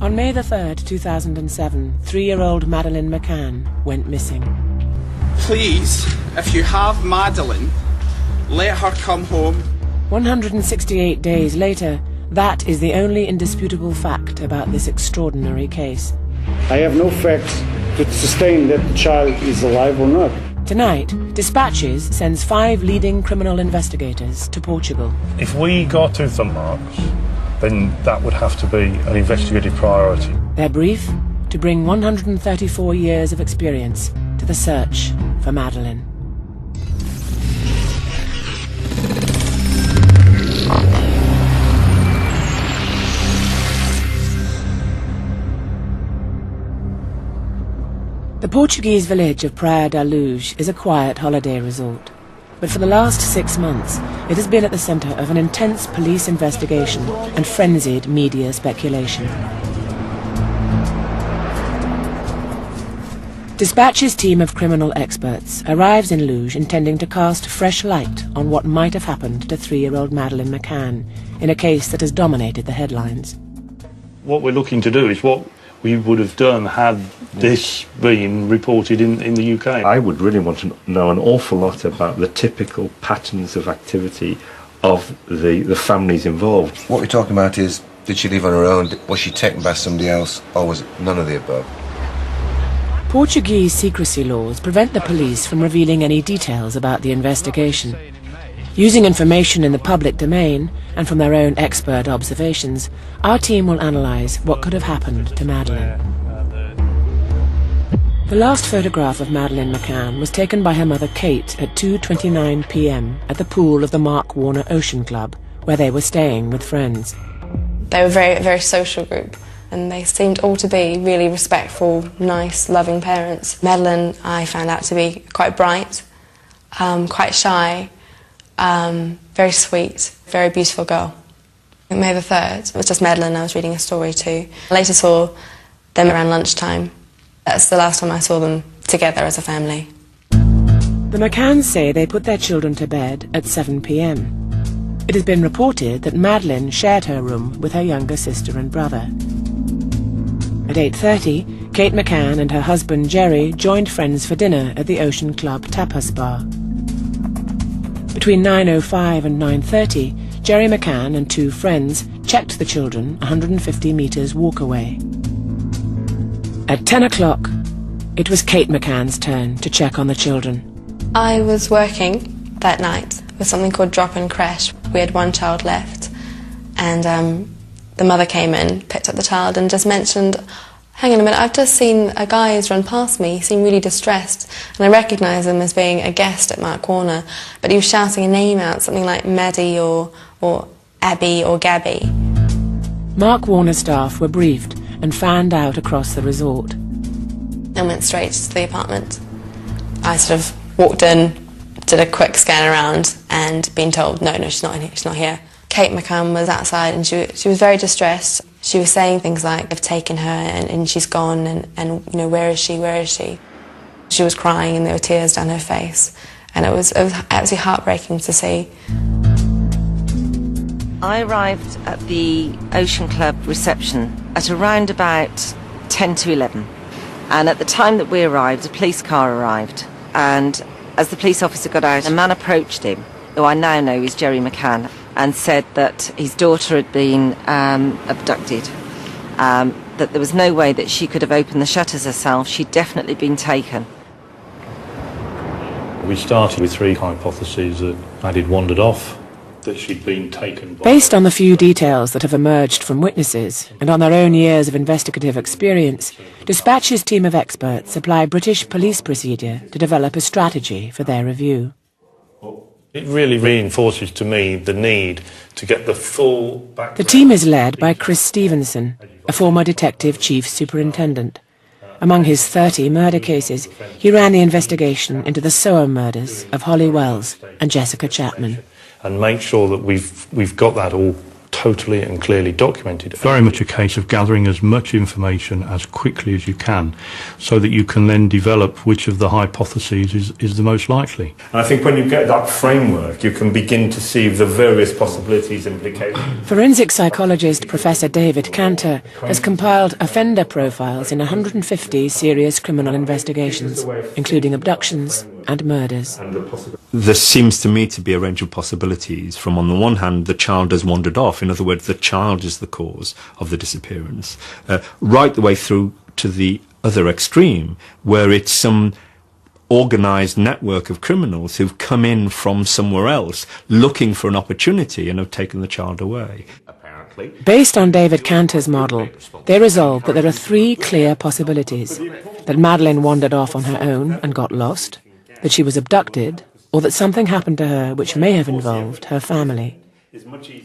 On May the 3rd, 2007, 3-year-old Madeleine McCann went missing. Please, if you have Madeleine, let her come home. 168 days later, that is the only indisputable fact about this extraordinary case. I have no facts to sustain that the child is alive or not. Tonight, Dispatches sends 5 leading criminal investigators to Portugal. If we got to some marks, then that would have to be an investigative priority. Their brief? To bring 134 years of experience to the search for Madeleine. The Portuguese village of Praia da Luz is a quiet holiday resort. But for the last 6 months, it has been at the centre of an intense police investigation and frenzied media speculation. Dispatch's team of criminal experts arrives in Luz intending to cast fresh light on what might have happened to 3-year-old Madeleine McCann in a case that has dominated the headlines. What we're looking to do is what we would have done had this been reported in the UK. I would really want to know an awful lot about the typical patterns of activity of the families involved. What we're talking about is, did she leave on her own, was she taken by somebody else, or was it none of the above? Portuguese secrecy laws prevent the police from revealing any details about the investigation. Using information in the public domain and from their own expert observations, our team will analyse what could have happened to Madeleine. The last photograph of Madeleine McCann was taken by her mother Kate at 2:29 p.m. at the pool of the Mark Warner Ocean Club, where they were staying with friends. They were a very social group, and they seemed all to be really respectful, nice, loving parents. Madeleine, I found out to be quite bright, quite shy, very sweet, very beautiful girl. On May the 3rd, it was just Madeleine I was reading a story to. I later saw them around lunchtime. That's the last time I saw them together as a family. The McCanns say they put their children to bed at 7 p.m. It has been reported that Madeleine shared her room with her younger sister and brother. At 8:30, Kate McCann and her husband Gerry joined friends for dinner at the Ocean Club tapas bar. Between 9:05 and 9:30, Gerry McCann and 2 friends checked the children 150 metres walk away. At 10 o'clock, it was Kate McCann's turn to check on the children. I was working that night with something called drop and crash. We had 1 child left, and the mother came in, picked up the child and just mentioned, hang on a minute, I've just seen a guy who's run past me, he seemed really distressed, and I recognised him as being a guest at Mark Warner, but he was shouting a name out, something like Maddie or Abby or Gabby. Mark Warner staff were briefed and fanned out across the resort. And went straight to the apartment. I sort of walked in, did a quick scan around, and been told, no, she's not in here, she's not here. Kate McCann was outside, and she was very distressed. She was saying things like, they've taken her, and she's gone, and you know, where is she, where is she? She was crying, and there were tears down her face, and it was absolutely heartbreaking to see. I arrived at the Ocean Club reception at around about 10 to 11. And at the time that we arrived, a police car arrived. And as the police officer got out, a man approached him, who I now know is Gerry McCann, and said that his daughter had been abducted, that there was no way that she could have opened the shutters herself. She'd definitely been taken. We started with 3 hypotheses: that Maddie wandered off, that she'd been taken by... Based on the few details that have emerged from witnesses and on their own years of investigative experience, Dispatch's team of experts apply British police procedure to develop a strategy for their review. It really reinforces to me the need to get the full background. The team is led by Chris Stevenson, a former detective chief superintendent. Among his 30 murder cases, he ran the investigation into the Soham murders of Holly Wells and Jessica Chapman. And make sure that we've got that all totally and clearly documented. Very much a case of gathering as much information as quickly as you can so that you can then develop which of the hypotheses is the most likely. And I think when you get that framework, you can begin to see the various possibilities, implications. Forensic psychologist Professor David Cantor has compiled offender profiles in 150 serious criminal investigations, including abductions and murders. There seems to me to be a range of possibilities from, on the one hand, the child has wandered off, in other words, the child is the cause of the disappearance, right the way through to the other extreme, where it's some organised network of criminals who've come in from somewhere else looking for an opportunity and have taken the child away. Based on David Cantor's model, they resolved that there are three clear possibilities: that Madeleine wandered off on her own and got lost, that she was abducted, or that something happened to her which may have involved her family.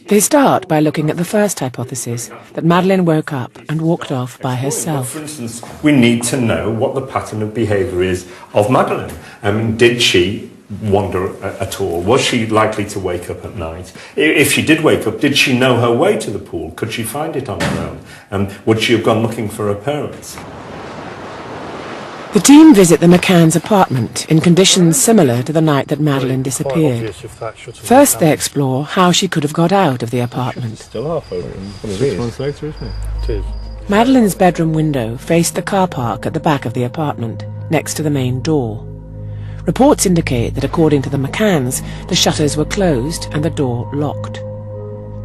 They start by looking at the first hypothesis, that Madeleine woke up and walked off by herself. For instance, we need to know what the pattern of behaviour is of Madeleine. Did she wander at all? Was she likely to wake up at night? If she did wake up, did she know her way to the pool? Could she find it on her own? Would she have gone looking for her parents? The team visit the McCann's apartment in conditions similar to the night that Madeleine disappeared. First they explore how she could have got out of the apartment. Still half over. 6 months later, isn't it? It is. Madeleine's bedroom window faced the car park at the back of the apartment, next to the main door. Reports indicate that according to the McCanns, the shutters were closed and the door locked.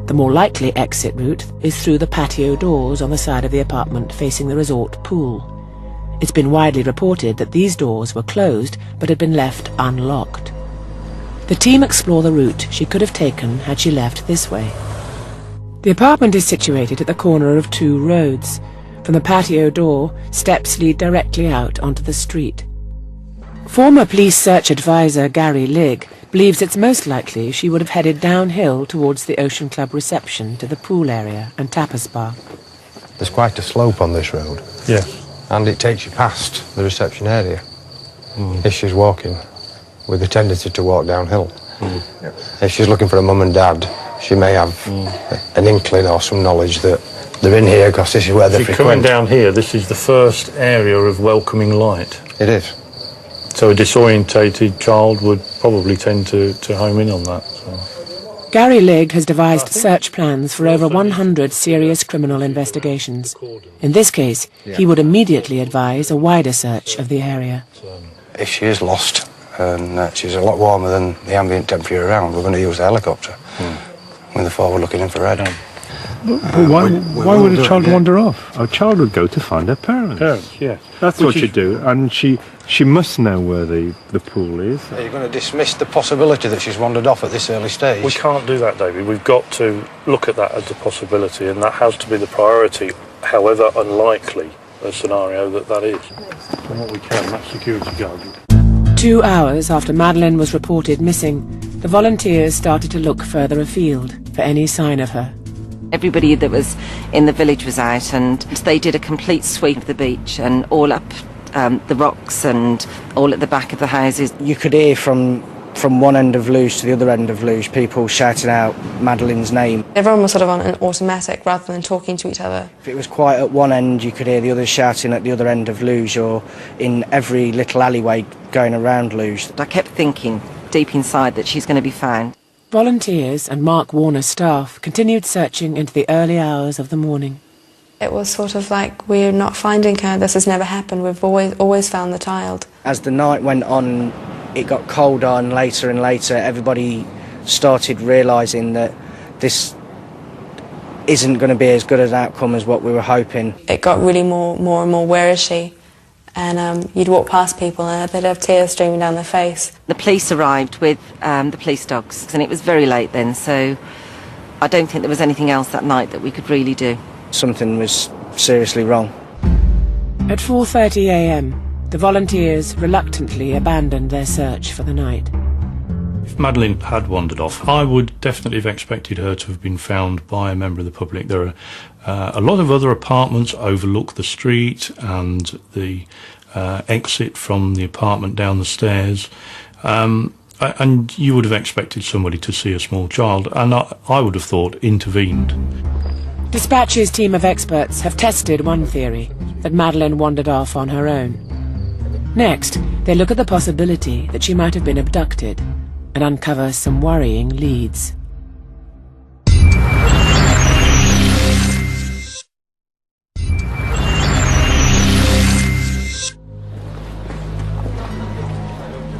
The more likely exit route is through the patio doors on the side of the apartment facing the resort pool. It's been widely reported that these doors were closed but had been left unlocked. The team explore the route she could have taken had she left this way. The apartment is situated at the corner of two roads. From the patio door, steps lead directly out onto the street. Former police search advisor Gary Ligg believes it's most likely she would have headed downhill towards the Ocean Club reception to the pool area and tapas bar. There's quite a slope on this road. Yes. And it takes you past the reception area. If she's walking, with a tendency to walk downhill. If she's looking for a mum and dad, she may have an inkling or some knowledge that they're in here because this is where they're frequent. Coming down here, this is the first area of welcoming light. It is. So a disorientated child would probably tend to home in on that. So. Gary Ligg has devised search plans for over 100 serious criminal investigations. In this case, he would immediately advise a wider search of the area. If she is lost and she's a lot warmer than the ambient temperature around, we're going to use the helicopter with the forward-looking infrared. But why would a child wander off? A child would go to find her parents. Parents, yes. That's what she'd do, and she must know where the pool is. Are you going to dismiss the possibility that she's wandered off at this early stage? We can't do that, David. We've got to look at that as a possibility, and that has to be the priority, however unlikely a scenario that is. From what we can, that security guard. 2 hours after Madeleine was reported missing, the volunteers started to look further afield for any sign of her. Everybody that was in the village was out, and they did a complete sweep of the beach and all up the rocks and all at the back of the houses. You could hear from one end of Luge to the other end of Luge people shouting out Madeleine's name. Everyone was sort of on an automatic rather than talking to each other. If it was quiet at one end, you could hear the others shouting at the other end of Luge, or in every little alleyway going around Luge. I kept thinking deep inside that she's going to be found. Volunteers and Mark Warner's staff continued searching into the early hours of the morning. It was sort of like, we're not finding her, this has never happened, we've always found the child. As the night went on, it got colder and later, everybody started realising that this isn't going to be as good an outcome as what we were hoping. It got really more and more, where is she? And you'd walk past people and they'd have tears streaming down their face. The police arrived with the police dogs, and it was very late then, so I don't think there was anything else that night that we could really do. Something was seriously wrong. At 4:30 a.m, the volunteers reluctantly abandoned their search for the night. If Madeleine had wandered off, I would definitely have expected her to have been found by a member of the public. There are a lot of other apartments overlook the street and the exit from the apartment down the stairs. A And you would have expected somebody to see a small child, and I would have thought intervened. Dispatch's team of experts have tested one theory, that Madeleine wandered off on her own. Next, they look at the possibility that she might have been abducted and uncover some worrying leads.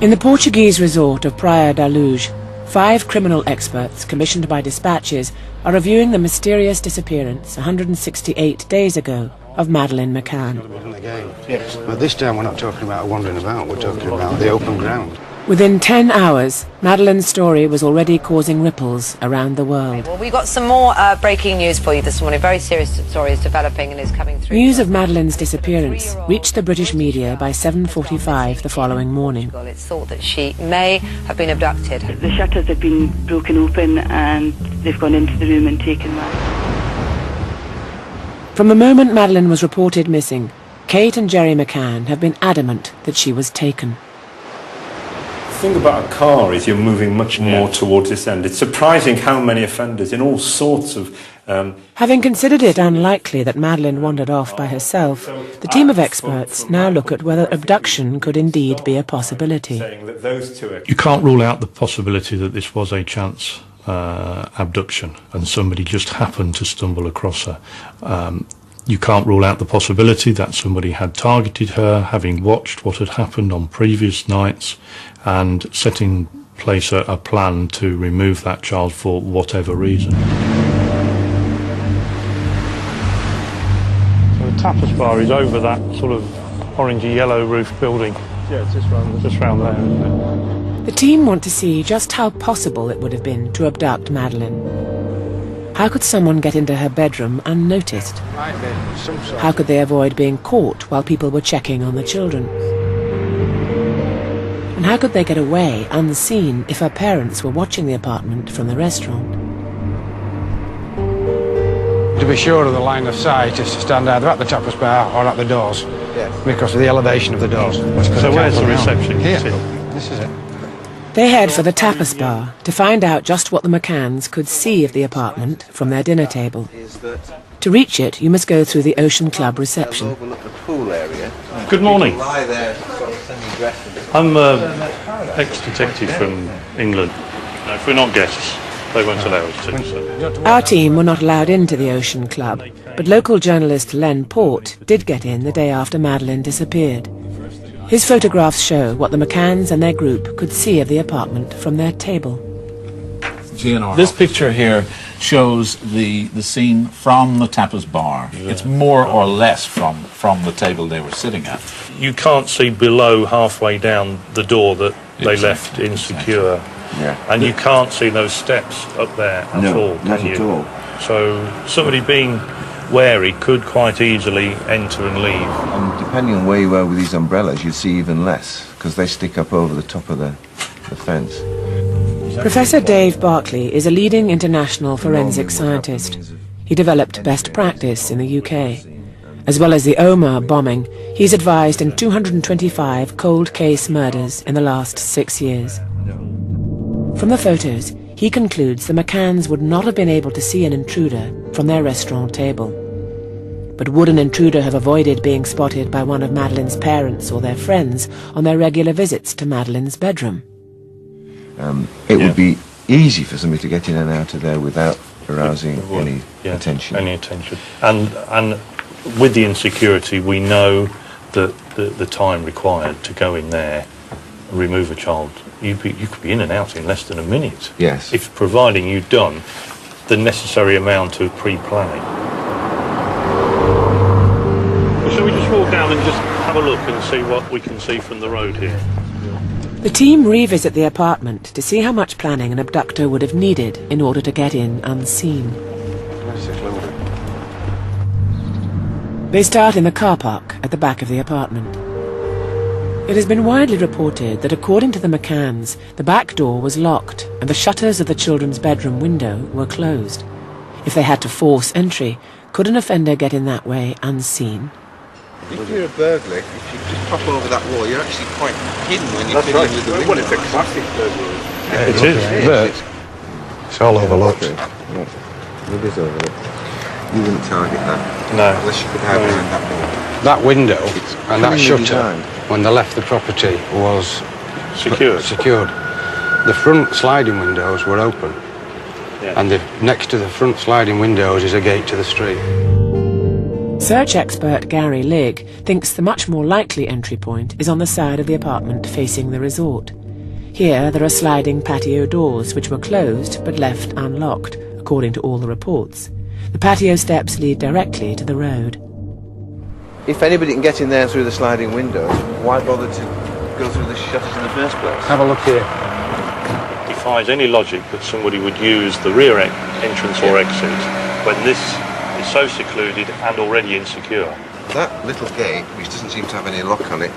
In the Portuguese resort of Praia da Luz, 5 criminal experts commissioned by Dispatches are reviewing the mysterious disappearance 168 days ago of Madeleine McCann. Yes, but this time we're not talking about wandering about, we're talking about the open ground. Within 10 hours, Madeleine's story was already causing ripples around the world. Well, we've got some more breaking news for you this morning. Very serious story is developing and is coming through. News of Madeleine's disappearance reached the British media by 7:45 the following morning. It's thought that she may have been abducted. The shutters have been broken open and they've gone into the room and taken Madeleine. From the moment Madeleine was reported missing, Kate and Gerry McCann have been adamant that she was taken. The thing about a car is you're moving much more towards this end. It's surprising how many offenders in all sorts of... Having considered it unlikely that Madeleine wandered off by herself, the team of experts now look at whether abduction could indeed be a possibility. You can't rule out the possibility that this was a chance abduction and somebody just happened to stumble across her. You can't rule out the possibility that somebody had targeted her, having watched what had happened on previous nights and set in place a plan to remove that child for whatever reason. So the tapas bar is over that sort of orangey yellow roof building. Yeah, it's just round there, isn't it? The team want to see just how possible it would have been to abduct Madeleine. How could someone get into her bedroom unnoticed? How could they avoid being caught while people were checking on the children? And how could they get away unseen if her parents were watching the apartment from the restaurant? To be sure of the line of sight is to stand either at the tapas bar or at the doors, because of the elevation of the doors. So where's the reception? Here. This is it. They head for the tapas bar to find out just what the McCanns could see of the apartment from their dinner table. To reach it, you must go through the Ocean Club reception. Good morning. I'm an ex-detective from England. No, if we're not guests, they won't allow us to. So. Our team were not allowed into the Ocean Club, but local journalist Len Port did get in the day after Madeleine disappeared. His photographs show what the McCanns and their group could see of the apartment from their table. This picture here shows the scene from the tapas bar. Yeah. It's more or less from the table they were sitting at. You can't see below halfway down the door that they left insecure. Yeah. And you can't see those steps up there at all, not can at you? all. So somebody being wary could quite easily enter and leave. And depending on where you are with these umbrellas, you see even less, because they stick up over the top of the fence. Professor Dave Barclay is a leading international forensic scientist. He developed best practice in the UK. As well as the Omar bombing, he's advised in 225 cold case murders in the last 6 years. From the photos, he concludes the McCanns would not have been able to see an intruder from their restaurant table. But would an intruder have avoided being spotted by one of Madeleine's parents or their friends on their regular visits to Madeleine's bedroom? It would be easy for somebody to get in and out of there without arousing any attention. Any attention. And with the insecurity, we know that the time required to go in there, remove a child, you could be in and out in less than a minute. Yes. If providing you've done the necessary amount of pre-planning. Well, shall we just walk down and just have a look and see what we can see from the road here? The team revisit the apartment to see how much planning an abductor would have needed in order to get in unseen. They start in the car park at the back of the apartment. It has been widely reported that according to the McCanns, the back door was locked and the shutters of the children's bedroom window were closed. If they had to force entry, could an offender get in that way unseen? If you're a burglar, if you just pop over that wall, you're actually quite hidden when you're That's right. with the window. Well, it's a classic burglary. Yeah, It is. It's all overlooked. Yeah. It is overlooked. You wouldn't target that. No. Unless you could hide behind that wall. That window and that cunningly shutter, designed. when they left the property, was Secured. The front sliding windows were open, and next to the front sliding windows is a gate to the street. Search expert Gary Ligg thinks the much more likely entry point is on the side of the apartment facing the resort. Here there are sliding patio doors which were closed but left unlocked, according to all the reports. The patio steps lead directly to the road. If anybody can get in there through the sliding windows, why bother to go through the shutters in the first place? Have a look here. It defies any logic that somebody would use the rear entrance or exit when this is so secluded and already insecure. That little gate, which doesn't seem to have any lock on it,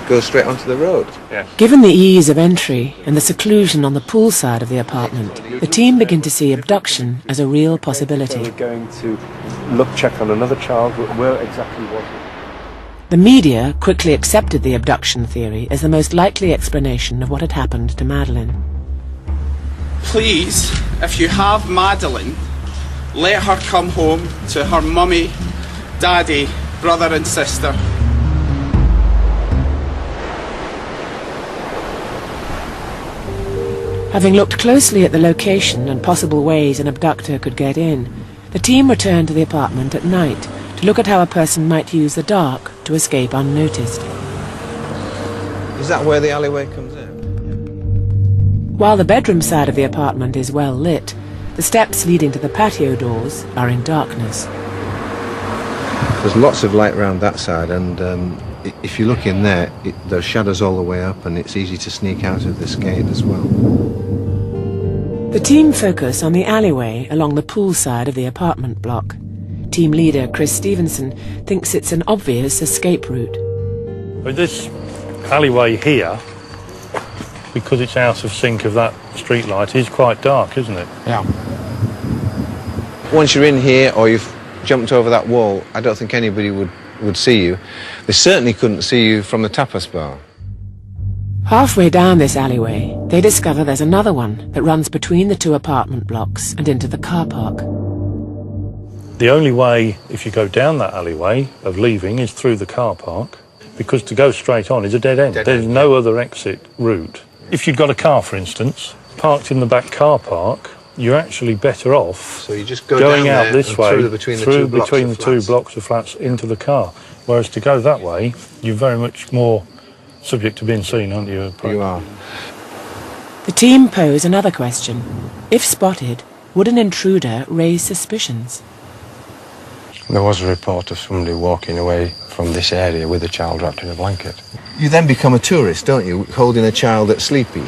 goes straight onto the road. Yes. Given the ease of entry and the seclusion on the pool side of the apartment, the team begin to see abduction as a real possibility. We're going to check on another child. Where exactly was it? The media quickly accepted the abduction theory as the most likely explanation of what had happened to Madeleine. Please, if you have Madeleine, let her come home to her mummy, daddy, brother and sister. Having looked closely at the location and possible ways an abductor could get in, the team returned to the apartment at night to look at how a person might use the dark to escape unnoticed. Is that where the alleyway comes in? While the bedroom side of the apartment is well lit, the steps leading to the patio doors are in darkness. There's lots of light around that side, and if you look in there, there's shadows all the way up, and it's easy to sneak out of this gate as well. The team focus on the alleyway along the pool side of the apartment block. Team leader Chris Stevenson thinks it's an obvious escape route. With this alleyway here, because it's out of sync of that street light, is quite dark, isn't it? Yeah. Once you're in here, or you've jumped over that wall, I don't think anybody would see you. They certainly couldn't see you from the tapas bar. Halfway down this alleyway, they discover there's another one that runs between the two apartment blocks and into the car park. The only way, if you go down that alleyway, of leaving is through the car park, because to go straight on is a dead end. There's no other exit route. If you've got a car, for instance, parked in the back car park, you're actually better off So you just go going down out this way, through between the two blocks of flats into the car. Whereas to go that way, you're very much more subject to being seen, aren't you? You are. The team pose another question. If spotted, would an intruder raise suspicions? There was a report of somebody walking away from this area with a child wrapped in a blanket. You then become a tourist, don't you, holding a child that's sleepy?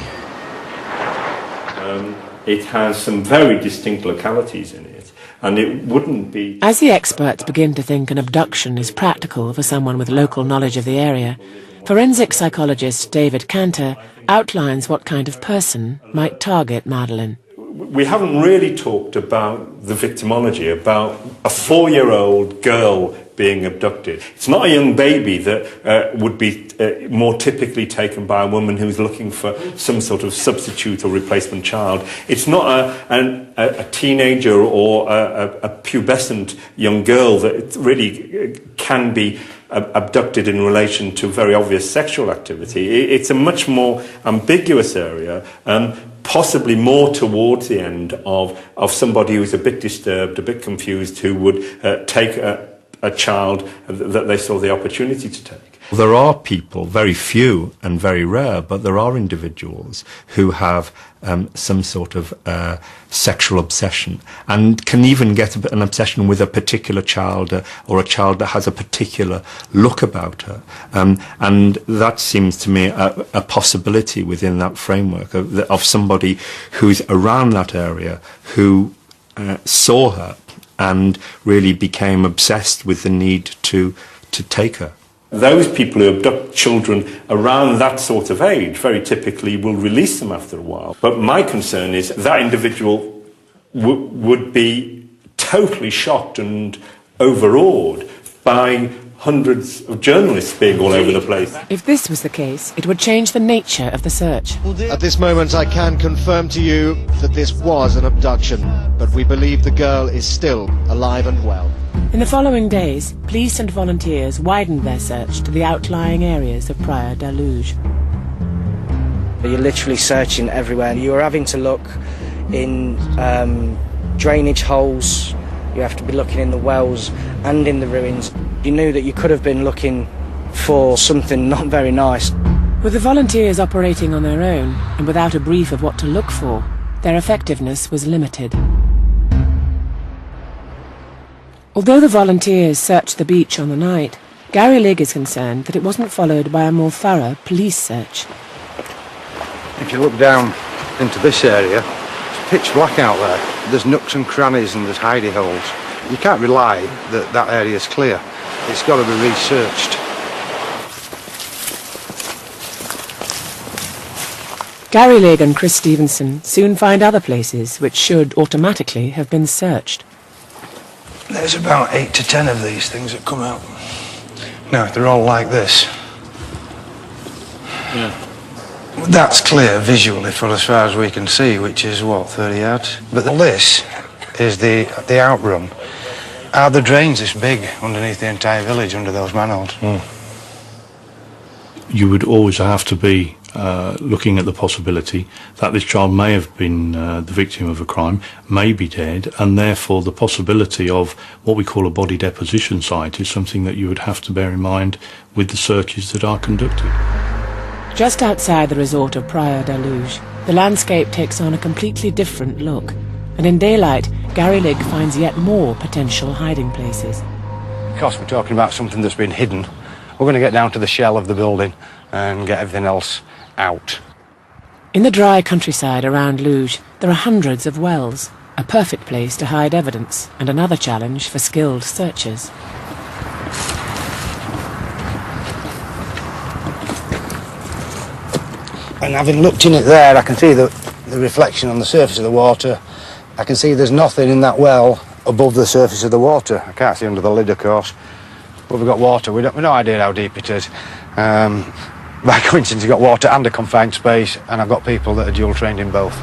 It has some very distinct localities in it, and it wouldn't be... As the experts begin to think an abduction is practical for someone with local knowledge of the area, forensic psychologist David Cantor outlines what kind of person might target Madeleine. We haven't really talked about the victimology, about a 4-year-old girl being abducted. It's not a young baby that would be more typically taken by a woman who's looking for some sort of substitute or replacement child. It's not a teenager or a pubescent young girl that really can be abducted in relation to very obvious sexual activity. It's a much more ambiguous area, possibly more towards the end of somebody who's a bit disturbed, a bit confused, who would take a child that they saw the opportunity to take. There are people, very few and very rare, but there are individuals who have some sort of sexual obsession and can even get an obsession with a particular child or a child that has a particular look about her. And that seems to me a possibility within that framework of somebody who's around that area who saw her and really became obsessed with the need to take her. Those people who abduct children around that sort of age very typically will release them after a while. But my concern is that individual would be totally shocked and overawed by hundreds of journalists being all over the place. If this was the case, it would change the nature of the search. At this moment, I can confirm to you that this was an abduction, but we believe the girl is still alive and well. In the following days, police and volunteers widened their search to the outlying areas of Praia da Luz. You're literally searching everywhere. You were having to look in drainage holes, you have to be looking in the wells and in the ruins. You knew that you could have been looking for something not very nice. With the volunteers operating on their own and without a brief of what to look for, their effectiveness was limited. Although the volunteers searched the beach on the night, Gary Ligg is concerned that it wasn't followed by a more thorough police search. If you look down into this area, it's pitch black out there. There's nooks and crannies and there's hidey holes. You can't rely that that area's clear. It's got to be researched. Gary Ligg and Chris Stevenson soon find other places which should automatically have been searched. There's about 8 to 10 of these things that come out. Now, they're all like this. Yeah. That's clear visually for as far as we can see, which is, what, 30 yards? But this is the outrun. Are the drains this big underneath the entire village under those manholes? You would always have to be looking at the possibility that this child may have been the victim of a crime, may be dead, and therefore the possibility of what we call a body deposition site is something that you would have to bear in mind with the searches that are conducted. Just outside the resort of Praia da Luz, the landscape takes on a completely different look, and in daylight, Gary Ligg finds yet more potential hiding places. Because we're talking about something that's been hidden, we're going to get down to the shell of the building and get everything else out. In the dry countryside around Luz, there are hundreds of wells, a perfect place to hide evidence and another challenge for skilled searchers. And having looked in it there, I can see the reflection on the surface of the water. I can see there's nothing in that well above the surface of the water. I can't see under the lid, of course. But we've got water. We've no idea how deep it is. By coincidence, you've got water and a confined space, and I've got people that are dual trained in both.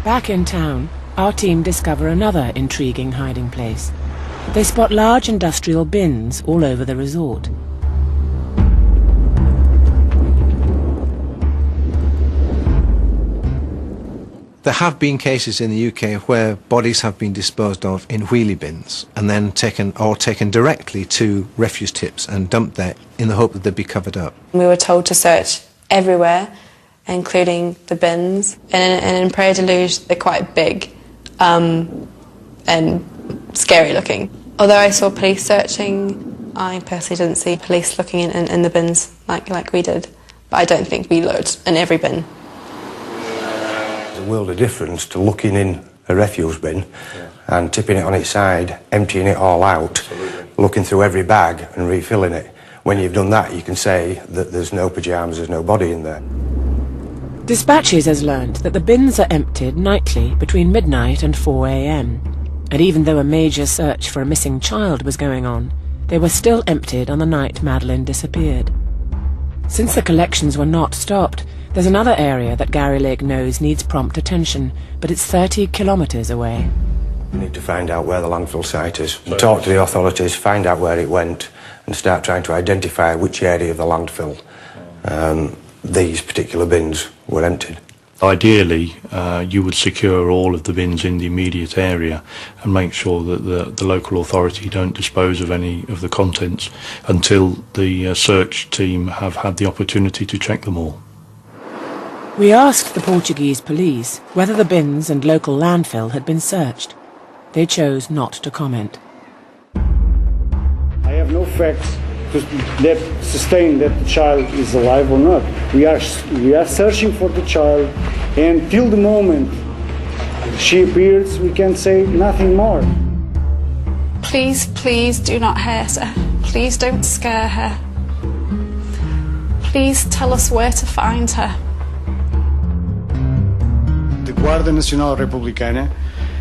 Back in town, our team discover another intriguing hiding place. They spot large industrial bins all over the resort. There have been cases in the UK where bodies have been disposed of in wheelie bins and then taken directly to refuse tips and dumped there in the hope that they'd be covered up. We were told to search everywhere, including the bins. And in Praia da Luz, they're quite big and scary looking. Although I saw police searching, I personally didn't see police looking in the bins like we did. But I don't think we looked in every bin. There's a world of difference to looking in a refuse bin and tipping it on its side, emptying it all out, looking through every bag and refilling it. When you've done that, you can say that there's no pyjamas, there's no body in there. Dispatches has learned that the bins are emptied nightly between midnight and 4 a.m. And even though a major search for a missing child was going on, they were still emptied on the night Madeleine disappeared. Since the collections were not stopped, there's another area that Gary Ligg knows needs prompt attention, but it's 30 kilometres away. We need to find out where the landfill site is, talk to the authorities, find out where it went, and start trying to identify which area of the landfill these particular bins were emptied. Ideally, you would secure all of the bins in the immediate area and make sure that the local authority don't dispose of any of the contents until the search team have had the opportunity to check them all. We asked the Portuguese police whether the bins and local landfill had been searched. They chose not to comment. I have no facts that sustain that the child is alive or not. We are searching for the child, and till the moment she appears, we can say nothing more. Please, please do not hurt her. Please don't scare her. Please tell us where to find her. The Guarda Nacional Republicana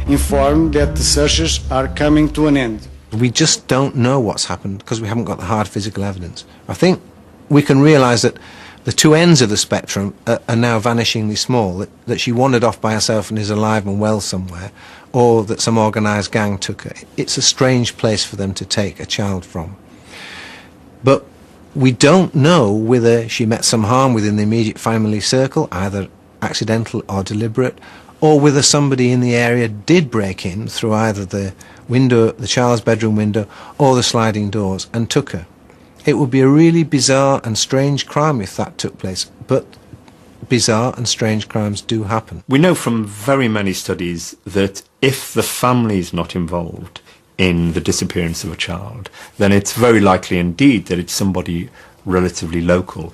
informed that the searches are coming to an end. We just don't know what's happened because we haven't got the hard physical evidence. I think we can realise that the two ends of the spectrum are now vanishingly small, that she wandered off by herself and is alive and well somewhere, or that some organised gang took her. It's a strange place for them to take a child from. But we don't know whether she met some harm within the immediate family circle, either accidental or deliberate, or whether somebody in the area did break in through either the window, the child's bedroom window, or the sliding doors and took her. It would be a really bizarre and strange crime if that took place, but bizarre and strange crimes do happen. We know from very many studies that if the family is not involved in the disappearance of a child, then it's very likely indeed that it's somebody relatively local,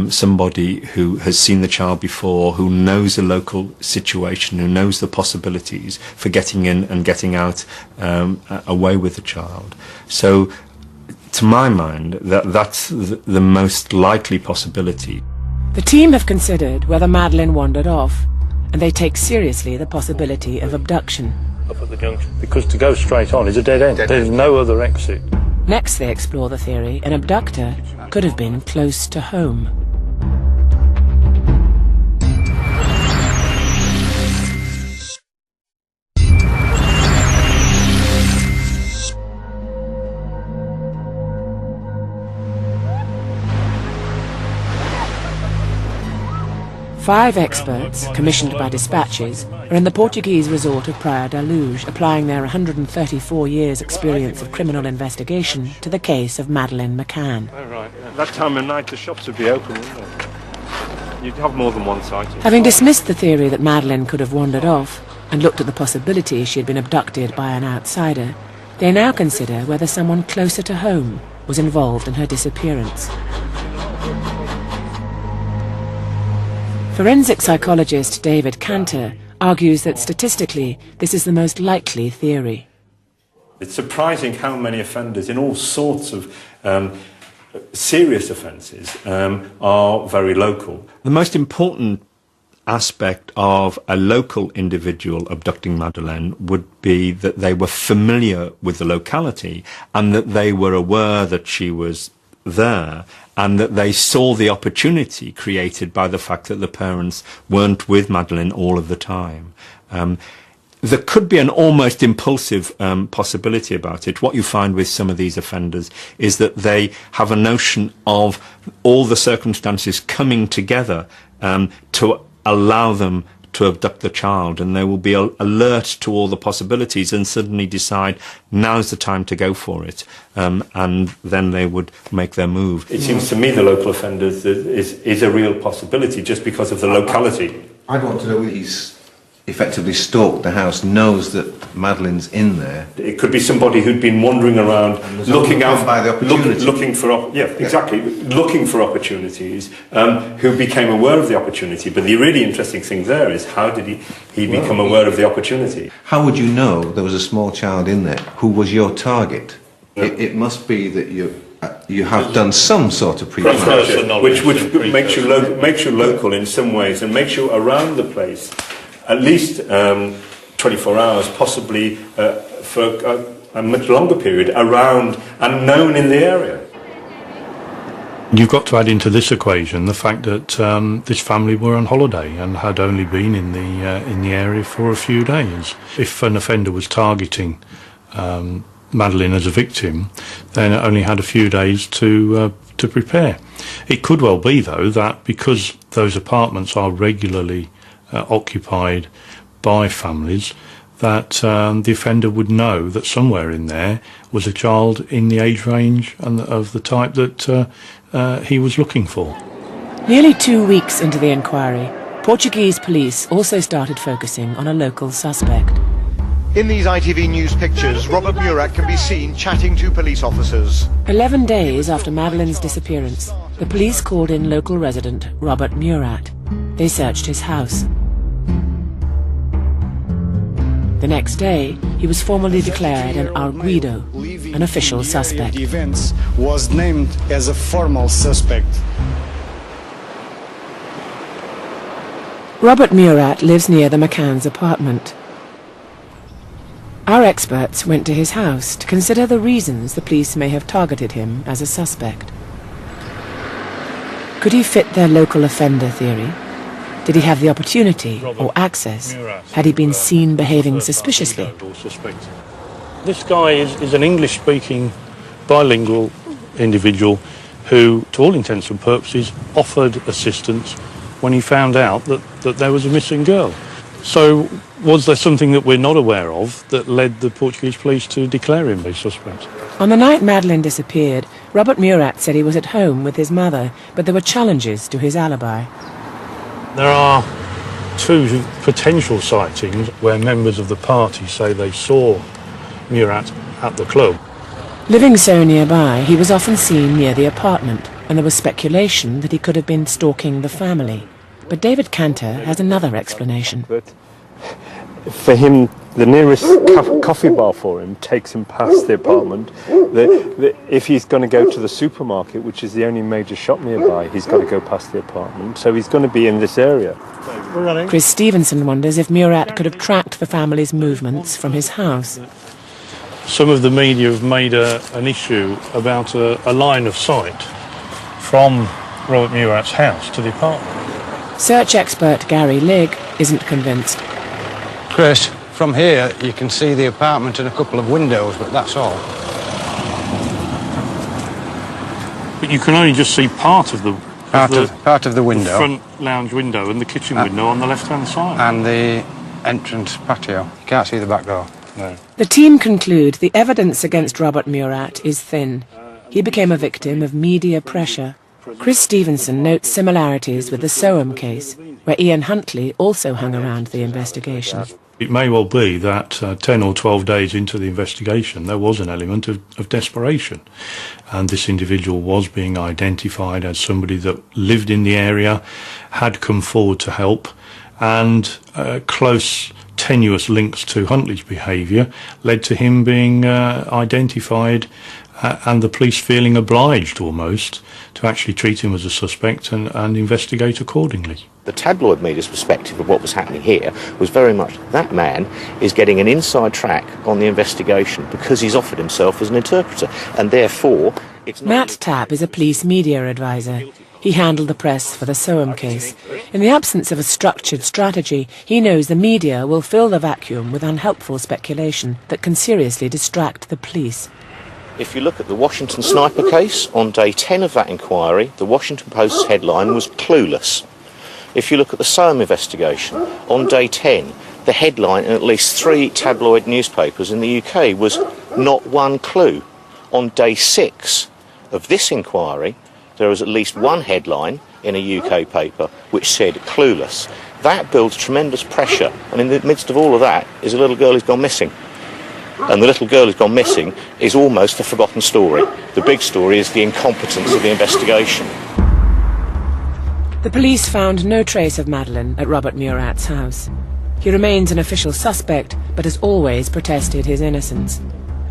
somebody who has seen the child before, who knows the local situation, who knows the possibilities for getting in and getting out away with the child. So, to my mind, that's the most likely possibility. The team have considered whether Madeleine wandered off, and they take seriously the possibility of abduction. Up at the junction, because to go straight on is a dead end. There's no other exit. Next they explore the theory an abductor could have been close to home. Five experts, commissioned by dispatches, are in the Portuguese resort of Praia da Luz, applying their 134 years' experience of criminal investigation to the case of Madeleine McCann. Oh, right. At that time of night, the shops would be open, wouldn't they? You'd have more than one sighting. Having dismissed the theory that Madeleine could have wandered off and looked at the possibility she had been abducted by an outsider, they now consider whether someone closer to home was involved in her disappearance. Forensic psychologist David Cantor argues that statistically this is the most likely theory. It's surprising how many offenders in all sorts of serious offences are very local. The most important aspect of a local individual abducting Madeleine would be that they were familiar with the locality and that they were aware that she was there, and that they saw the opportunity created by the fact that the parents weren't with Madeleine all of the time. There could be an almost impulsive possibility about it. What you find with some of these offenders is that they have a notion of all the circumstances coming together to allow them to abduct the child, and they will be alert to all the possibilities and suddenly decide now's the time to go for it, and then they would make their move. It seems to me the local offenders is a real possibility just because of the locality. I'd want to know whether he's effectively stalked the house, knows that Madeleine's in there. It could be somebody who'd been wandering around, looking out by the opportunity. looking for looking for opportunities, who became aware of the opportunity. But the really interesting thing there is how did he become aware of the opportunity? How would you know there was a small child in there who was your target? It must be that you have done some sort of pre-planning, which makes you local in some ways and makes you around the place at least 24 hours, possibly for a much longer period, around and known in the area. You've got to add into this equation the fact that this family were on holiday and had only been in the area for a few days. If an offender was targeting Madeleine as a victim, then it only had a few days to prepare. It could well be, though, that because those apartments are regularly occupied by families, that the offender would know that somewhere in there was a child in the age range and of the type that he was looking for. Nearly 2 weeks into the inquiry, Portuguese police also started focusing on a local suspect. In these ITV News pictures, Robert Murat can be seen chatting to police officers. 11 days after Madeleine's disappearance, the police called in local resident Robert Murat. They searched his house. The next day, he was formally declared an arguido, an official suspect. The events was named as a formal suspect. Robert Murat lives near the McCann's apartment. Our experts went to his house to consider the reasons the police may have targeted him as a suspect. Could he fit their local offender theory? Did he have the opportunity or access? Had he been seen behaving suspiciously? This guy is an English-speaking, bilingual individual who, to all intents and purposes, offered assistance when he found out that there was a missing girl. So was there something that we're not aware of that led the Portuguese police to declare him a suspect? On the night Madeleine disappeared, Robert Murat said he was at home with his mother, but there were challenges to his alibi. There are 2 potential sightings where members of the party say they saw Murat at the club. Living so nearby, he was often seen near the apartment, and there was speculation that he could have been stalking the family. But David Cantor has another explanation. For him, the nearest coffee bar for him takes him past the apartment. If he's going to go to the supermarket, which is the only major shop nearby, he's got to go past the apartment. So he's going to be in this area. Chris Stevenson wonders if Murat could have tracked the family's movements from his house. Some of the media have made an issue about a line of sight from Robert Murat's house to the apartment. Search expert Gary Ligg isn't convinced. Chris, from here you can see the apartment and a couple of windows, but that's all. But you can only just see part of the window. The front lounge window and the kitchen window on the left-hand side. And the entrance patio. You can't see the back door. No. The team conclude the evidence against Robert Murat is thin. He became a victim of media pressure. Chris Stevenson notes similarities with the Soham case, where Ian Huntley also hung around the investigation. It may well be that 10 or 12 days into the investigation there was an element of desperation, and this individual was being identified as somebody that lived in the area, had come forward to help, and close tenuous links to Huntley's behaviour led to him being identified and the police feeling obliged almost to actually treat him as a suspect and investigate accordingly. The tabloid media's perspective of what was happening here was very much that man is getting an inside track on the investigation because he's offered himself as an interpreter, and therefore it's not... Matt Tapp is a police media advisor. He handled the press for the Soham case. In the absence of a structured strategy, he knows the media will fill the vacuum with unhelpful speculation that can seriously distract the police. If you look at the Washington sniper case, on day 10 of that inquiry, the Washington Post's headline was clueless. If you look at the Soham investigation, on day 10, the headline in at least 3 tabloid newspapers in the UK was not one clue. On day 6 of this inquiry, there was at least one headline in a UK paper which said clueless. That builds tremendous pressure, and in the midst of all of that is a little girl who's gone missing. And the little girl who's gone missing is almost a forgotten story. The big story is the incompetence of the investigation. The police found no trace of Madeleine at Robert Murat's house. He remains an official suspect, but has always protested his innocence.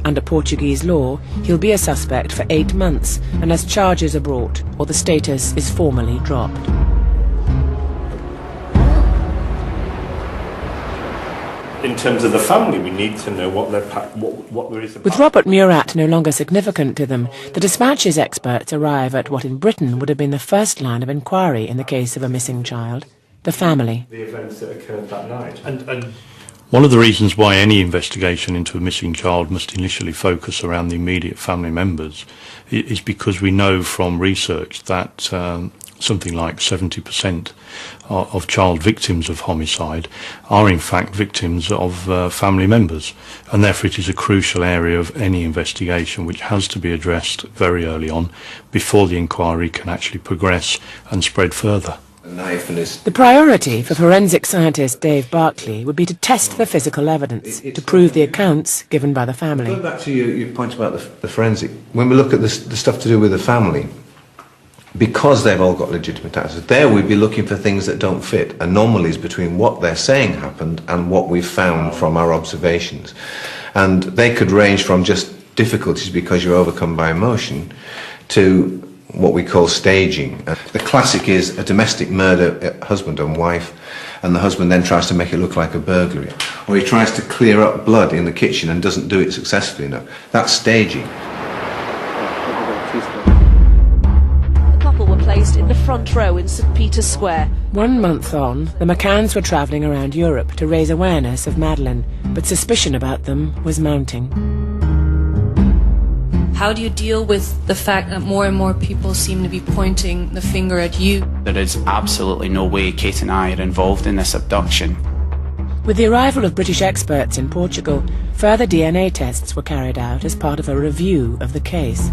Under Portuguese law, he'll be a suspect for 8 months unless charges are brought or the status is formally dropped. In terms of the family, we need to know what there is about. With Robert Murat no longer significant to them, the Dispatch's experts arrive at what in Britain would have been the first line of inquiry in the case of a missing child: the family. The events that occurred that night. And one of the reasons why any investigation into a missing child must initially focus around the immediate family members is because we know from research that something like 70% of child victims of homicide are in fact victims of family members, and therefore it is a crucial area of any investigation which has to be addressed very early on before the inquiry can actually progress and spread further. The priority for forensic scientist Dave Barclay would be to test the physical evidence to prove the accounts given by the family. Going back to your point about the forensic, when we look at the stuff to do with the family, because they've all got legitimate access, there we'd be looking for things that don't fit, anomalies between what they're saying happened and what we've found from our observations. And they could range from just difficulties because you're overcome by emotion to what we call staging. The classic is a domestic murder, husband and wife, and the husband then tries to make it look like a burglary. Or he tries to clear up blood in the kitchen and doesn't do it successfully enough. That's staging. The couple were placed in the front row in St Peter's Square. 1 month on, the McCanns were travelling around Europe to raise awareness of Madeleine, but suspicion about them was mounting. How do you deal with the fact that more and more people seem to be pointing the finger at you? There is absolutely no way Kate and I are involved in this abduction. With the arrival of British experts in Portugal, further DNA tests were carried out as part of a review of the case.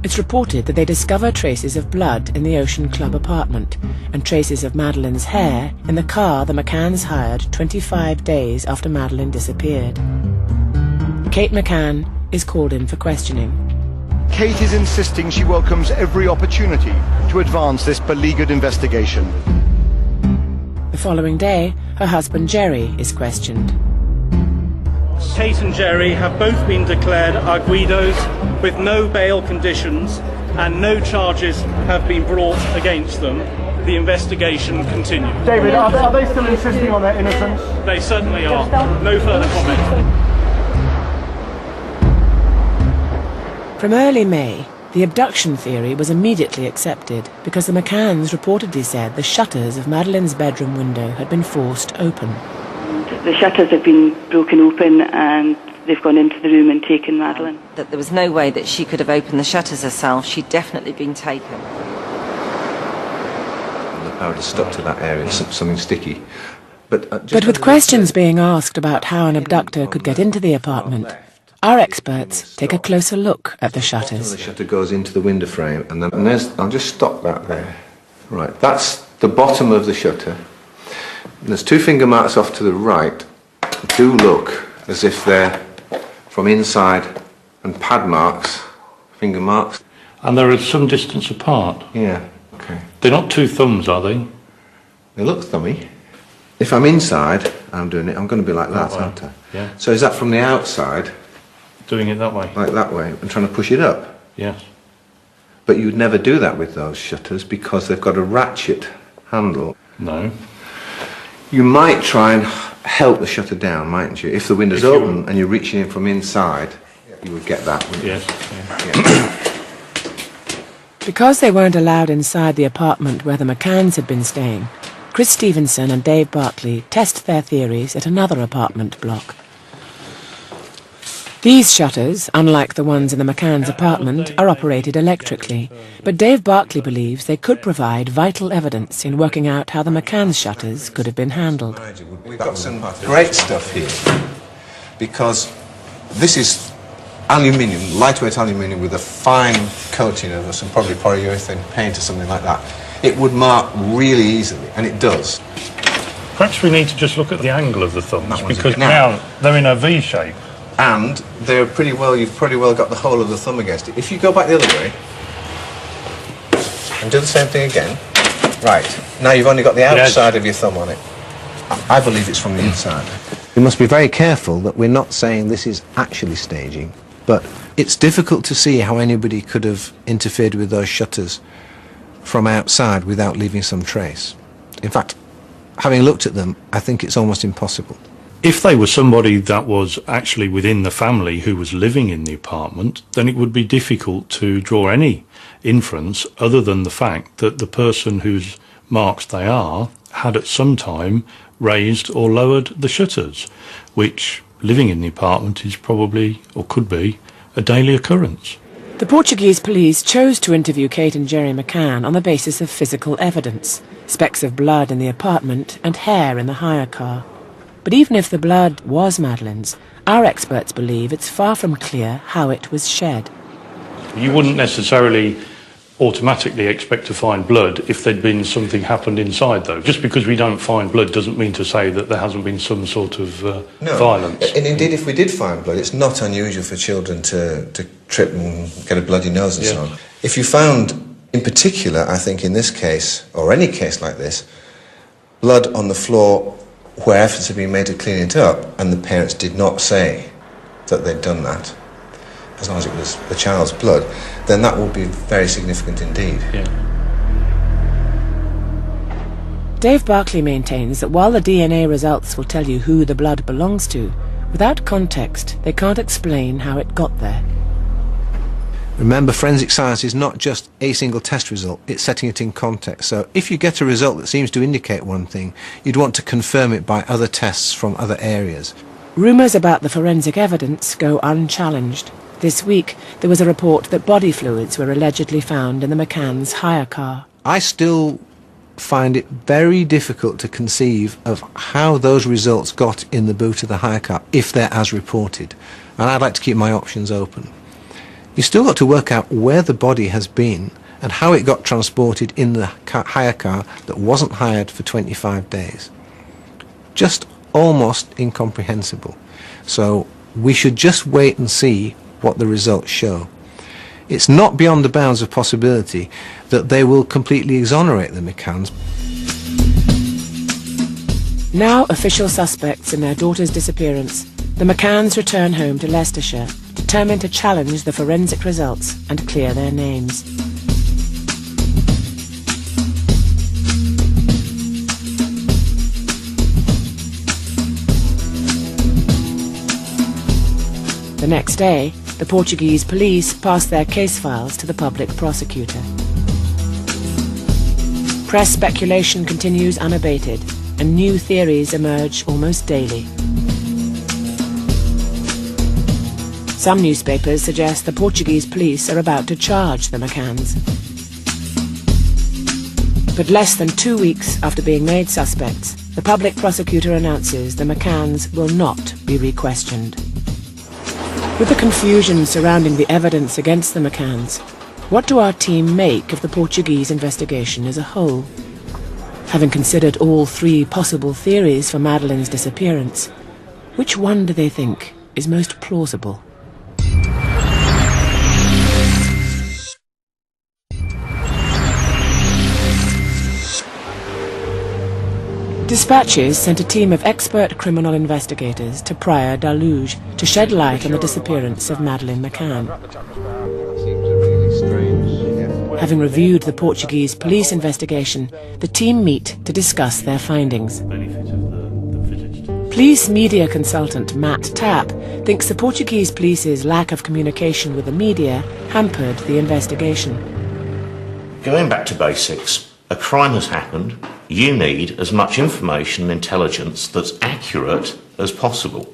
It's reported that they discover traces of blood in the Ocean Club apartment and traces of Madeleine's hair in the car the McCanns hired 25 days after Madeleine disappeared. Kate McCann is called in for questioning. Kate is insisting she welcomes every opportunity to advance this beleaguered investigation. The following day, her husband Gerry is questioned. Kate and Gerry have both been declared arguidos with no bail conditions and no charges have been brought against them. The investigation continues. David, are they still insisting on their innocence? They certainly are. No further comment. From early May, the abduction theory was immediately accepted because the McCanns reportedly said the shutters of Madeleine's bedroom window had been forced open. The shutters have been broken open and they've gone into the room and taken Madeleine. That there was no way that she could have opened the shutters herself. She'd definitely been taken. And the powder stuck to that area, something sticky. But with questions being asked about how an abductor could get into the apartment, our experts take a closer look at the shutters. The shutter goes into the window frame, and I'll just stop that there. Right, that's the bottom of the shutter. And there's 2 finger marks off to the right. Do look as if they're from inside, and pad marks, finger marks. And they're at some distance apart? Yeah, okay. They're not 2 thumbs, are they? They look thummy. If I'm inside, I'm doing it, I'm going to be like that, aren't I? Yeah. So is that from the outside? Doing it that way? Like that way, and trying to push it up? Yes. But you'd never do that with those shutters because they've got a ratchet handle. No. You might try and help the shutter down, mightn't you? If the window's open and you're reaching in from inside, you would get that, wouldn't you? Yes. Yeah. Because they weren't allowed inside the apartment where the McCanns had been staying, Chris Stevenson and Dave Barclay test their theories at another apartment block. These shutters, unlike the ones in the McCann's apartment, are operated electrically, but Dave Barclay believes they could provide vital evidence in working out how the McCann's shutters could have been handled. We've got some great stuff here, because this is aluminium, lightweight aluminium with a fine coating of some probably polyurethane paint or something like that. It would mark really easily, and it does. Perhaps we need to just look at the angle of the thumbs, because now they're in a V shape. And they're pretty well, you've pretty well got the whole of the thumb against it. If you go back the other way and do the same thing again, right, now you've only got the outside of your thumb on it. I believe it's from the inside. We must be very careful that we're not saying this is actually staging, but it's difficult to see how anybody could have interfered with those shutters from outside without leaving some trace. In fact, having looked at them, I think it's almost impossible. If they were somebody that was actually within the family who was living in the apartment, then it would be difficult to draw any inference other than the fact that the person whose marks they are had at some time raised or lowered the shutters, which, living in the apartment, is probably, or could be, a daily occurrence. The Portuguese police chose to interview Kate and Gerry McCann on the basis of physical evidence, specks of blood in the apartment and hair in the hire car. But even if the blood was Madeleine's, our experts believe it's far from clear how it was shed. You wouldn't necessarily automatically expect to find blood if there'd been something happened inside, though. Just because we don't find blood doesn't mean to say that there hasn't been some sort of violence. And indeed, if we did find blood, it's not unusual for children to trip and get a bloody nose and so on. If you found, in particular, I think in this case, or any case like this, blood on the floor where efforts have been made to clean it up, and the parents did not say that they'd done that, as long as it was the child's blood, then that would be very significant indeed. Yeah. Dave Barclay maintains that while the DNA results will tell you who the blood belongs to, without context, they can't explain how it got there. Remember, forensic science is not just a single test result, it's setting it in context. So if you get a result that seems to indicate one thing, you'd want to confirm it by other tests from other areas. Rumours about the forensic evidence go unchallenged. This week, there was a report that body fluids were allegedly found in the McCann's hire car. I still find it very difficult to conceive of how those results got in the boot of the hire car, if they're as reported. And I'd like to keep my options open. You've still got to work out where the body has been and how it got transported in the hire car that wasn't hired for 25 days. Just almost incomprehensible. So we should just wait and see what the results show. It's not beyond the bounds of possibility that they will completely exonerate the McCanns. Now official suspects in their daughter's disappearance, the McCanns return home to Leicestershire, determined to challenge the forensic results and clear their names. The next day, the Portuguese police passed their case files to the public prosecutor. Press speculation continues unabated, and new theories emerge almost daily. Some newspapers suggest the Portuguese police are about to charge the McCanns. But less than 2 weeks after being made suspects, the public prosecutor announces the McCanns will not be re-questioned. With the confusion surrounding the evidence against the McCanns, what do our team make of the Portuguese investigation as a whole? Having considered all 3 possible theories for Madeleine's disappearance, which one do they think is most plausible? Dispatches sent a team of expert criminal investigators to Praia da Luz to shed light on the disappearance of Madeleine McCann. Having reviewed the Portuguese police investigation, the team meet to discuss their findings. Police media consultant Matt Tapp thinks the Portuguese police's lack of communication with the media hampered the investigation. Going back to basics, a crime has happened. You need as much information and intelligence that's accurate as possible.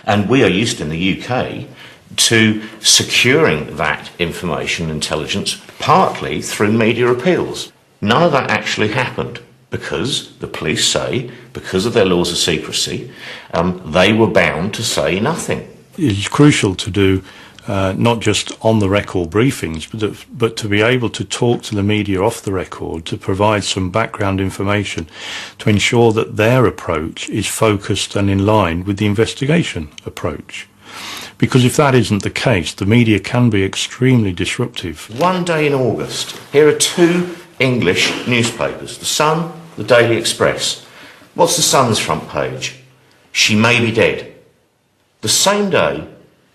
And we are used in the UK to securing that information and intelligence partly through media appeals. None of that actually happened because the police say, because of their laws of secrecy, they were bound to say nothing. It's crucial to do not just on the record briefings, but to be able to talk to the media off the record, to provide some background information to ensure that their approach is focused and in line with the investigation approach. Because if that isn't the case, the media can be extremely disruptive. One day in August, here are 2 English newspapers, The Sun, the Daily Express. What's The Sun's front page? She may be dead. The same day,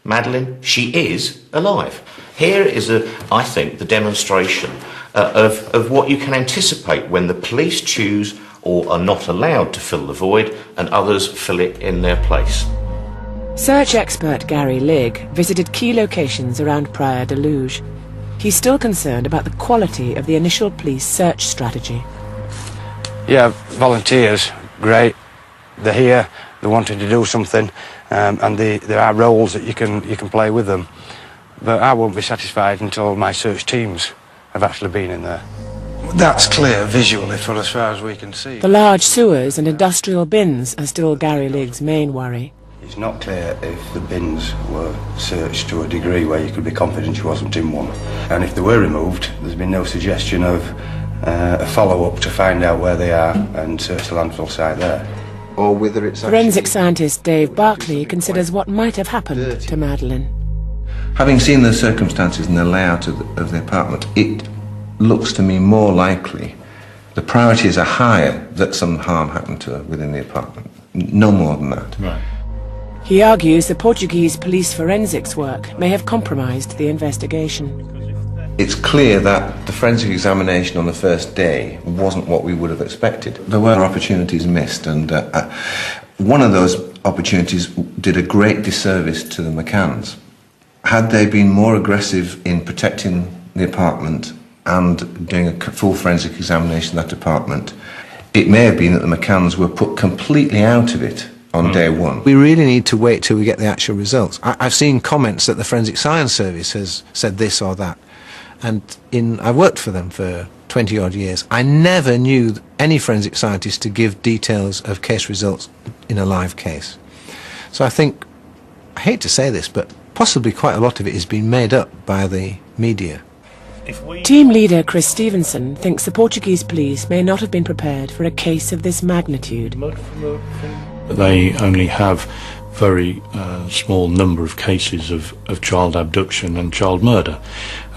Madeleine, she is alive. Here is, I think, the demonstration of what you can anticipate when the police choose or are not allowed to fill the void and others fill it in their place. Search expert Gary Ligg visited key locations around Praia da Luz. He's still concerned about the quality of the initial police search strategy. Yeah, volunteers, great. They're here, they're wanting to do something. And there are roles that you can play with them. But I won't be satisfied until my search teams have actually been in there. That's clear visually for as far as we can see. The large sewers and industrial bins are still Gary Ligg's main worry. It's not clear if the bins were searched to a degree where you could be confident she wasn't in one. And if they were removed, there's been no suggestion of a follow-up to find out where they are and search the landfill site there. Or whether it's forensic scientist Dave Barclay considers what might have happened to Madeleine. Having seen the circumstances and the layout of the apartment, it looks to me more likely the priorities are higher that some harm happened to her within the apartment. No more than that. Right. He argues the Portuguese police forensics work may have compromised the investigation. It's clear that the forensic examination on the first day wasn't what we would have expected. There were opportunities missed, and one of those opportunities did a great disservice to the McCanns. Had they been more aggressive in protecting the apartment and doing a full forensic examination of that apartment, it may have been that the McCanns were put completely out of it on day one. We really need to wait till we get the actual results. I've seen comments that the Forensic Science Service has said this or that. And I've worked for them for 20 odd years. I never knew any forensic scientist to give details of case results in a live case. So I think, I hate to say this, but possibly quite a lot of it is being made up by the media. Team leader Chris Stevenson thinks the Portuguese police may not have been prepared for a case of this magnitude. They only have very small number of cases of child abduction and child murder,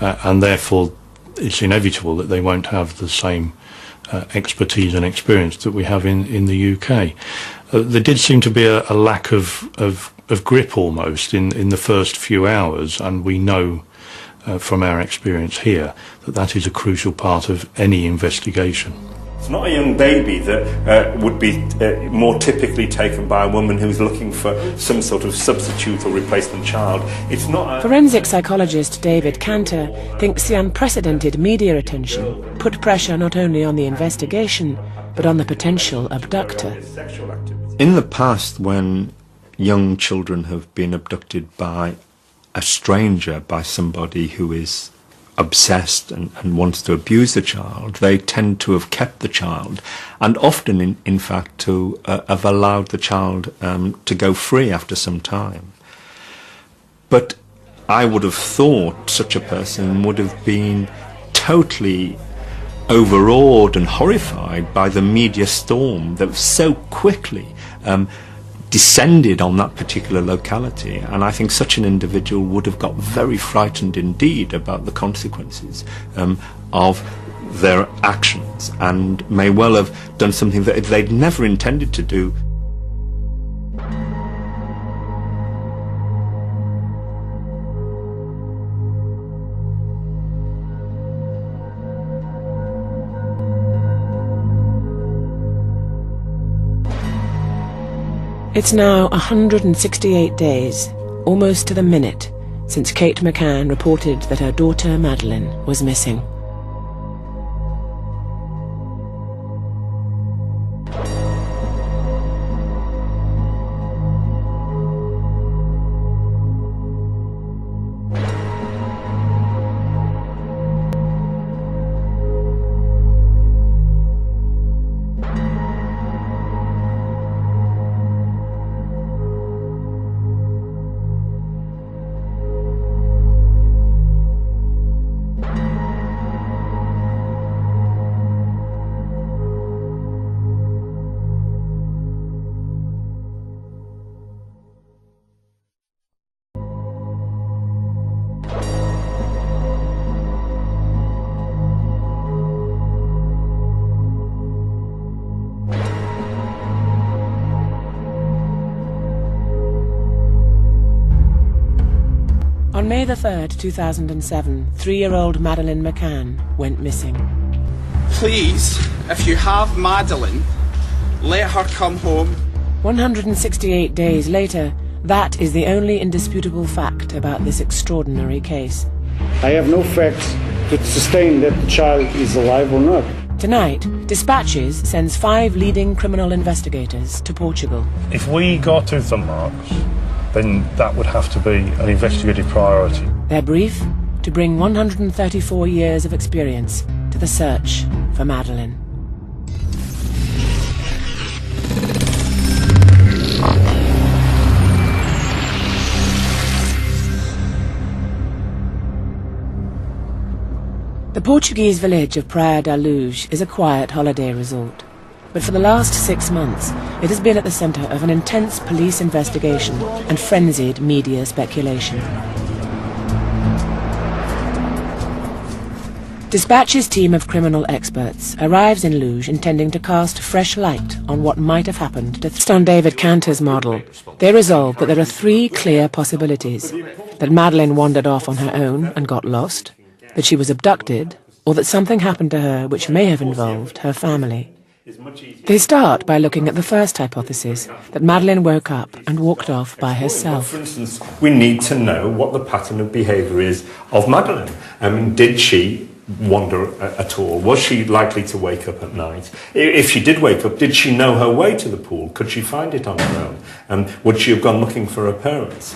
and therefore it's inevitable that they won't have the same expertise and experience that we have in the UK. There did seem to be a lack of grip almost in the first few hours, and we know from our experience here that is a crucial part of any investigation. It's not a young baby that would be more typically taken by a woman who's looking for some sort of substitute or replacement child. It's not a... Forensic psychologist David Cantor thinks the unprecedented media attention put pressure not only on the investigation, but on the potential abductor. In the past, when young children have been abducted by a stranger, by somebody who is obsessed and wants to abuse the child, they tend to have kept the child, and often in fact to have allowed the child to go free after some time. But I would have thought such a person would have been totally overawed and horrified by the media storm that so quickly descended on that particular locality, and I think such an individual would have got very frightened indeed about the consequences of their actions, and may well have done something that they'd never intended to do. It's now 168 days, almost to the minute, since Kate McCann reported that her daughter Madeleine was missing. On May the 3rd, 2007, 3-year-old Madeleine McCann went missing. Please, if you have Madeleine, let her come home. 168 days later, that is the only indisputable fact about this extraordinary case. I have no facts to sustain that the child is alive or not. Tonight, Dispatches sends 5 leading criminal investigators to Portugal. If we got to the marks, then that would have to be an investigative priority. Their brief? To bring 134 years of experience to the search for Madeleine. The Portuguese village of Praia da Luz is a quiet holiday resort. But for the last 6 months, it has been at the centre of an intense police investigation and frenzied media speculation. Dispatch's team of criminal experts arrives in Luz intending to cast fresh light on what might have happened. Based on David Cantor's model, they resolve that there are 3 clear possibilities: that Madeleine wandered off on her own and got lost, that she was abducted, or that something happened to her which may have involved her family. They start by looking at the first hypothesis, that Madeleine woke up and walked off by herself. For instance, we need to know what the pattern of behaviour is of Madeleine. Did she wander at all? Was she likely to wake up at night? If she did wake up, did she know her way to the pool? Could she find it on her own? Would she have gone looking for her parents?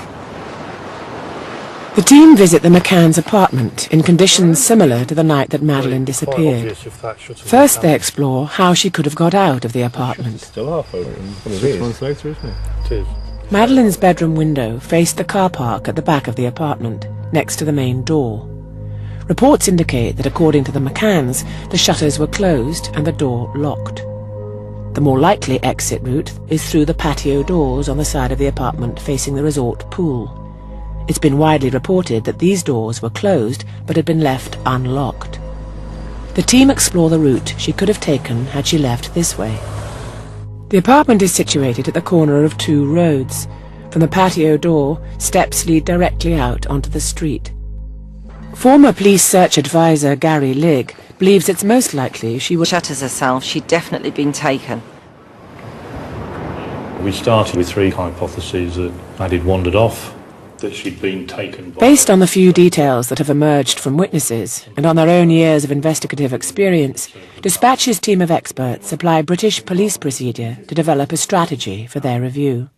The team visit the McCann's apartment in conditions similar to the night that Madeleine disappeared. First they explore how she could have got out of the apartment. Still half over. 6 months later, isn't it? It is. Madeleine's bedroom window faced the car park at the back of the apartment, next to the main door. Reports indicate that according to the McCanns, the shutters were closed and the door locked. The more likely exit route is through the patio doors on the side of the apartment facing the resort pool. It's been widely reported that these doors were closed but had been left unlocked. The team explore the route she could have taken had she left this way. The apartment is situated at the corner of 2 roads. From the patio door, steps lead directly out onto the street. Former police search advisor Gary Ligg believes it's most likely she would shutters herself. She'd definitely been taken. We started with 3 hypotheses: that Maddie wandered off, that she'd been taken by... Based on the few details that have emerged from witnesses and on their own years of investigative experience, Dispatch's team of experts apply British police procedure to develop a strategy for their review.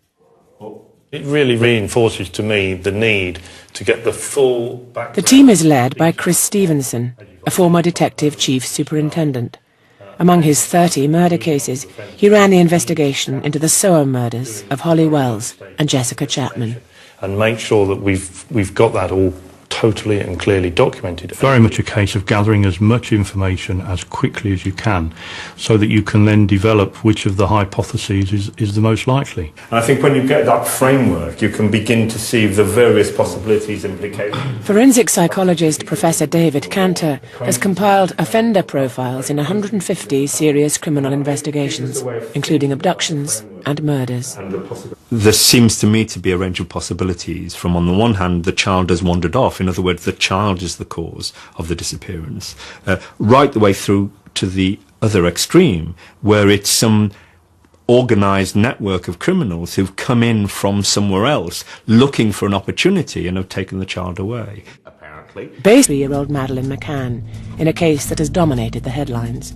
It really reinforces to me the need to get the full background. The team is led by Chris Stevenson, a former detective chief superintendent. Among his 30 murder cases, he ran the investigation into the Sower murders of Holly Wells and Jessica Chapman. And make sure that we've got that all totally and clearly documented. Very much a case of gathering as much information as quickly as you can, so that you can then develop which of the hypotheses is the most likely. And I think when you get that framework, you can begin to see the various possibilities implicated. Forensic psychologist Professor David Cantor has compiled offender profiles in 150 serious criminal investigations, including abductions and murders. There seems to me to be a range of possibilities from, on the one hand, the child has wandered off, in other words, the child is the cause of the disappearance, right the way through to the other extreme, where it's some organised network of criminals who've come in from somewhere else looking for an opportunity and have taken the child away. Apparently. Based on 3-year-old Madeleine McCann, in a case that has dominated the headlines.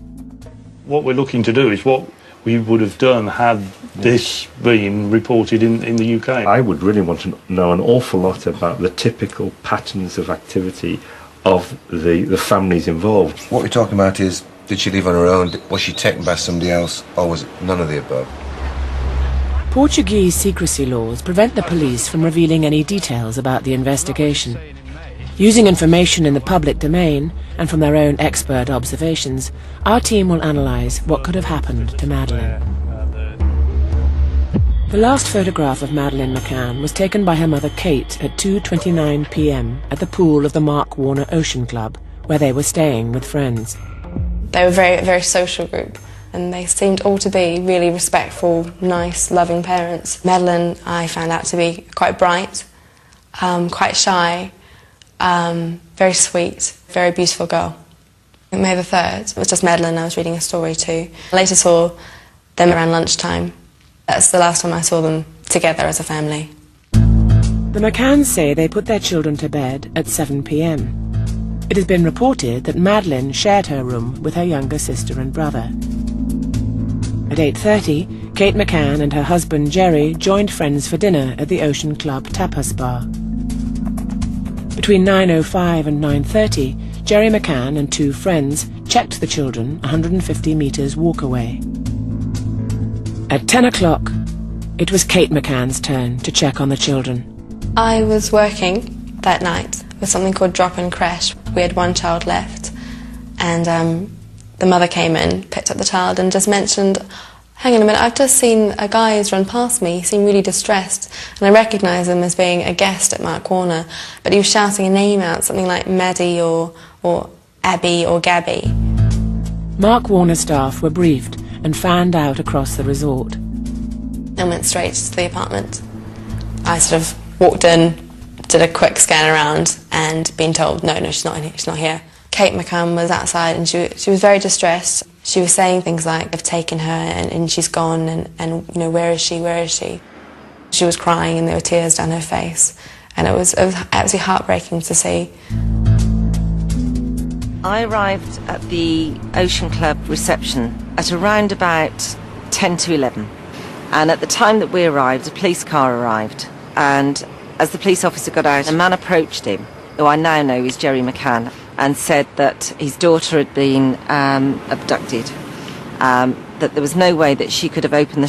What we're looking to do is what we would have done had this been reported in the UK. I would really want to know an awful lot about the typical patterns of activity of the families involved. What we're talking about is, did she leave on her own, was she taken by somebody else, or was it none of the above? Portuguese secrecy laws prevent the police from revealing any details about the investigation. Using information in the public domain and from their own expert observations, our team will analyse what could have happened to Madeleine. The last photograph of Madeleine McCann was taken by her mother Kate at 2:29 p.m. at the pool of the Mark Warner Ocean Club, where they were staying with friends. They were a very social group, and they seemed all to be really respectful, nice, loving parents. Madeleine, I found out to be quite bright, quite shy, very sweet, very beautiful girl. On May the 3rd, it was just Madeleine I was reading a story to. I later saw them around lunchtime. That's the last time I saw them together as a family. The McCanns say they put their children to bed at 7 p.m. It has been reported that Madeleine shared her room with her younger sister and brother. At 8:30, Kate McCann and her husband Gerry joined friends for dinner at the Ocean Club tapas bar. Between 9:05 and 9:30, Gerry McCann and 2 friends checked the children 150 metres walk away. At 10 o'clock, it was Kate McCann's turn to check on the children. I was working that night with something called drop and crash. We had 1 child left, and the mother came in, picked up the child and just mentioned, hang on a minute, I've just seen a guy who's run past me, he seemed really distressed, and I recognised him as being a guest at Mark Warner, but he was shouting a name out, something like Maddie or Abby or Gabby. Mark Warner staff were briefed and fanned out across the resort. I went straight to the apartment. I sort of walked in, did a quick scan around, and being told, no, she's not in here, she's not here. Kate McCann was outside and she was very distressed. She was saying things like, they've taken her and she's gone and you know, where is she, where is she? She was crying and there were tears down her face, and it was absolutely heartbreaking to see. I arrived at the Ocean Club reception at around about 10 to 11. And at the time that we arrived, a police car arrived. And as the police officer got out, a man approached him, who I now know is Gerry McCann, and said that his daughter had been abducted, that there was no way that she could have opened the